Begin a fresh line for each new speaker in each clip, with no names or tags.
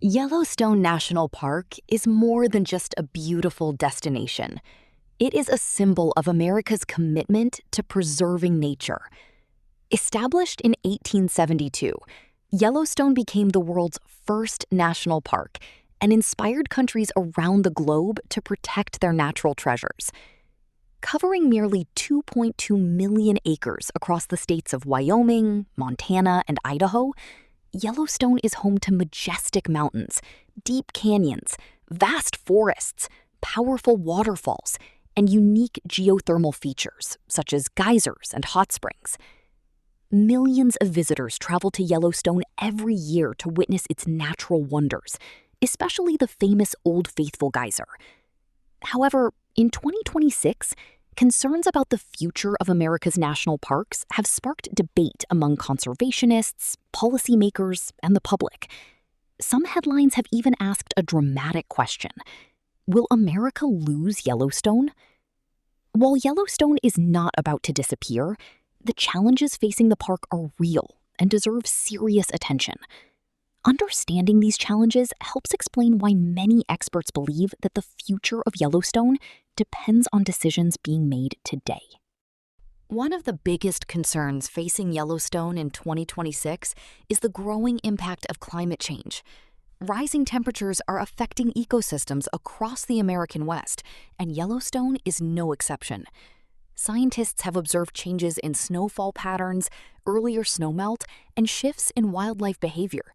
Yellowstone National Park is more than just a beautiful destination. It is a symbol of America's commitment to preserving nature. Established in 1872, Yellowstone became the world's first national park and inspired countries around the globe to protect their natural treasures. Covering nearly 2.2 million acres across the states of Wyoming, Montana, and Idaho, Yellowstone is home to majestic mountains, deep canyons, vast forests, powerful waterfalls, and unique geothermal features such as geysers and hot springs. Millions of visitors travel to Yellowstone every year to witness its natural wonders, especially the famous Old Faithful geyser. However, in 2026, concerns about the future of America's national parks have sparked debate among conservationists, policymakers, and the public. Some headlines have even asked a dramatic question: will America lose Yellowstone? While Yellowstone is not about to disappear, the challenges facing the park are real and deserve serious attention. Understanding these challenges helps explain why many experts believe that the future of Yellowstone depends on decisions being made today. One of the biggest concerns facing Yellowstone in 2026 is the growing impact of climate change. Rising temperatures are affecting ecosystems across the American West, and Yellowstone is no exception. Scientists have observed changes in snowfall patterns, earlier snowmelt, and shifts in wildlife behavior.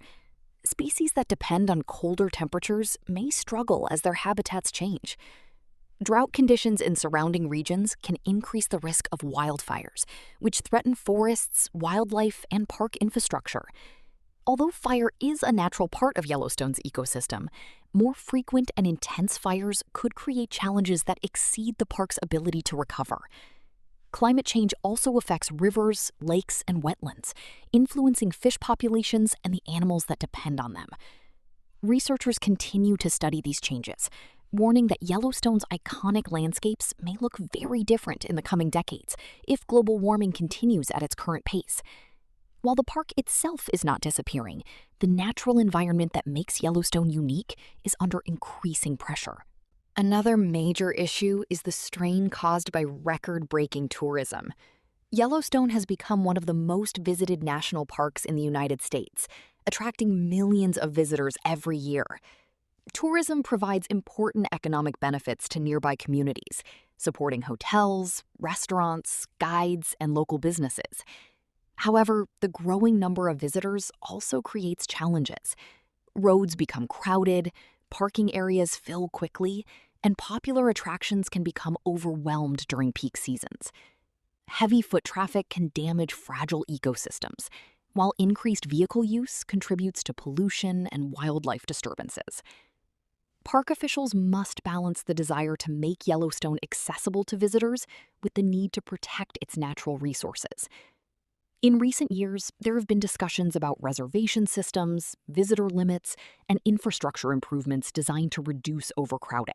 Species that depend on colder temperatures may struggle as their habitats change. Drought conditions in surrounding regions can increase the risk of wildfires, which threaten forests, wildlife, and park infrastructure. Although fire is a natural part of Yellowstone's ecosystem, more frequent and intense fires could create challenges that exceed the park's ability to recover. Climate change also affects rivers, lakes, and wetlands, influencing fish populations and the animals that depend on them. Researchers continue to study these changes, warning that Yellowstone's iconic landscapes may look very different in the coming decades if global warming continues at its current pace. While the park itself is not disappearing, the natural environment that makes Yellowstone unique is under increasing pressure. Another major issue is the strain caused by record-breaking tourism. Yellowstone has become one of the most visited national parks in the United States, attracting millions of visitors every year. Tourism provides important economic benefits to nearby communities, supporting hotels, restaurants, guides, and local businesses. However, the growing number of visitors also creates challenges. Roads become crowded, parking areas fill quickly, and popular attractions can become overwhelmed during peak seasons. Heavy foot traffic can damage fragile ecosystems, while increased vehicle use contributes to pollution and wildlife disturbances. Park officials must balance the desire to make Yellowstone accessible to visitors with the need to protect its natural resources. In recent years, there have been discussions about reservation systems, visitor limits, and infrastructure improvements designed to reduce overcrowding.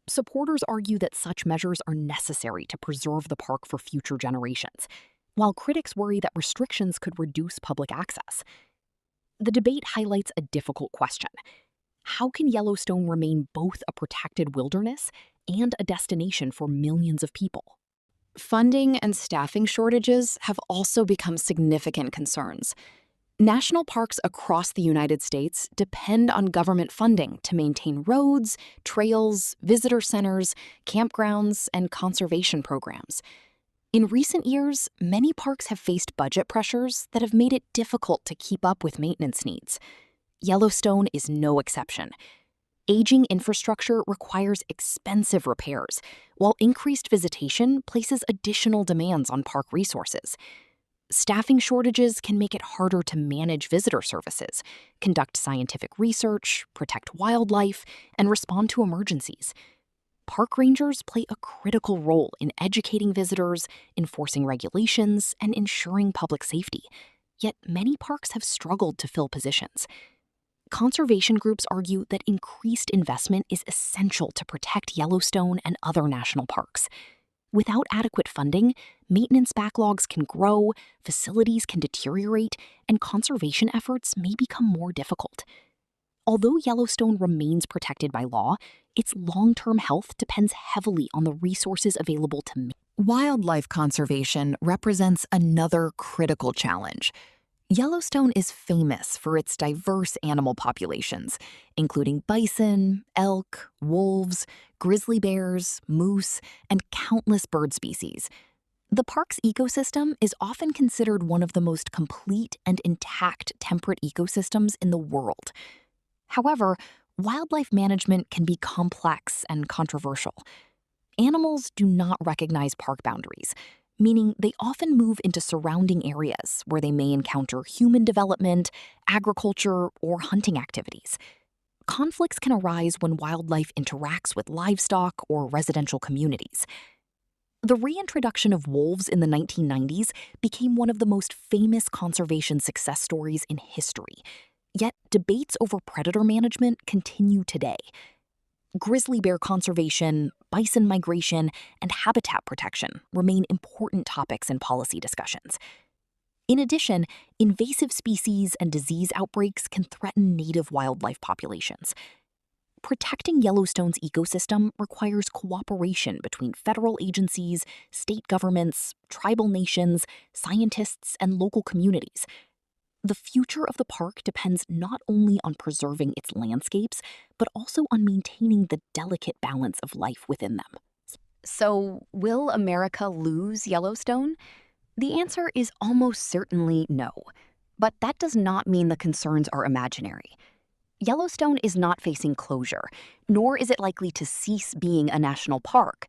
Supporters argue that such measures are necessary to preserve the park for future generations, while critics worry that restrictions could reduce public access. The debate highlights a difficult question: how can Yellowstone remain both a protected wilderness and a destination for millions of people? Funding and staffing shortages have also become significant concerns. National parks across the United States depend on government funding to maintain roads, trails, visitor centers, campgrounds, and conservation programs. In recent years, many parks have faced budget pressures that have made it difficult to keep up with maintenance needs. Yellowstone is no exception. Aging infrastructure requires expensive repairs, while increased visitation places additional demands on park resources. Staffing shortages can make it harder to manage visitor services, conduct scientific research, protect wildlife, and respond to emergencies. Park rangers play a critical role in educating visitors, enforcing regulations, and ensuring public safety. Yet many parks have struggled to fill positions. Conservation groups argue that increased investment is essential to protect Yellowstone and other national parks. Without adequate funding, maintenance backlogs can grow, facilities can deteriorate, and conservation efforts may become more difficult. Although Yellowstone remains protected by law, its long-term health depends heavily on the resources available to man. Wildlife conservation represents another critical challenge. Yellowstone is famous for its diverse animal populations, including bison, elk, wolves, grizzly bears, moose, and countless bird species. The park's ecosystem is often considered one of the most complete and intact temperate ecosystems in the world. However, wildlife management can be complex and controversial. Animals do not recognize park boundaries, meaning they often move into surrounding areas where they may encounter human development, agriculture, or hunting activities. Conflicts can arise when wildlife interacts with livestock or residential communities. The reintroduction of wolves in the 1990s became one of the most famous conservation success stories in history. Yet debates over predator management continue today. Grizzly bear conservation, bison migration, and habitat protection remain important topics in policy discussions. In addition, invasive species and disease outbreaks can threaten native wildlife populations. Protecting Yellowstone's ecosystem requires cooperation between federal agencies, state governments, tribal nations, scientists, and local communities. The future of the park depends not only on preserving its landscapes, but also on maintaining the delicate balance of life within them. So, will America lose Yellowstone? The answer is almost certainly no. But that does not mean the concerns are imaginary. Yellowstone is not facing closure, nor is it likely to cease being a national park.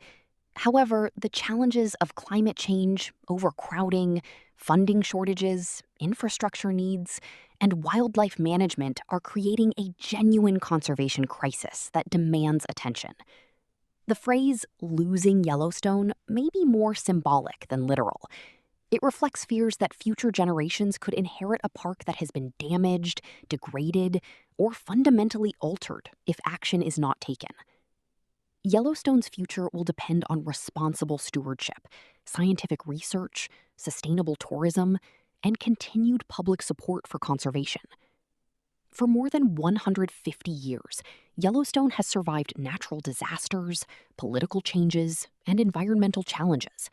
However, the challenges of climate change, overcrowding, funding shortages, infrastructure needs, and wildlife management are creating a genuine conservation crisis that demands attention. The phrase "losing Yellowstone" may be more symbolic than literal. It reflects fears that future generations could inherit a park that has been damaged, degraded, or fundamentally altered if action is not taken. Yellowstone's future will depend on responsible stewardship, scientific research, sustainable tourism, and continued public support for conservation. For more than 150 years, Yellowstone has survived natural disasters, political changes, and environmental challenges.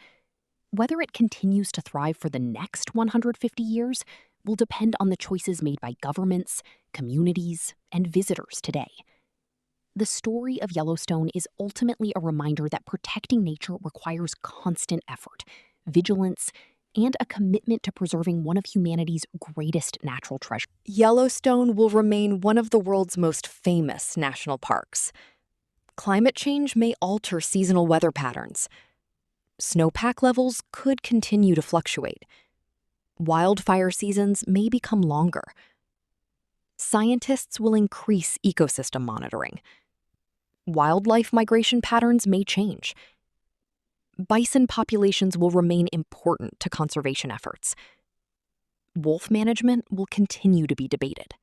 Whether it continues to thrive for the next 150 years will depend on the choices made by governments, communities, and visitors today. The story of Yellowstone is ultimately a reminder that protecting nature requires constant effort, vigilance, and a commitment to preserving one of humanity's greatest natural treasures. Yellowstone will remain one of the world's most famous national parks. Climate change may alter seasonal weather patterns. Snowpack levels could continue to fluctuate. Wildfire seasons may become longer. Scientists will increase ecosystem monitoring. Wildlife migration patterns may change. Bison populations will remain important to conservation efforts. Wolf management will continue to be debated.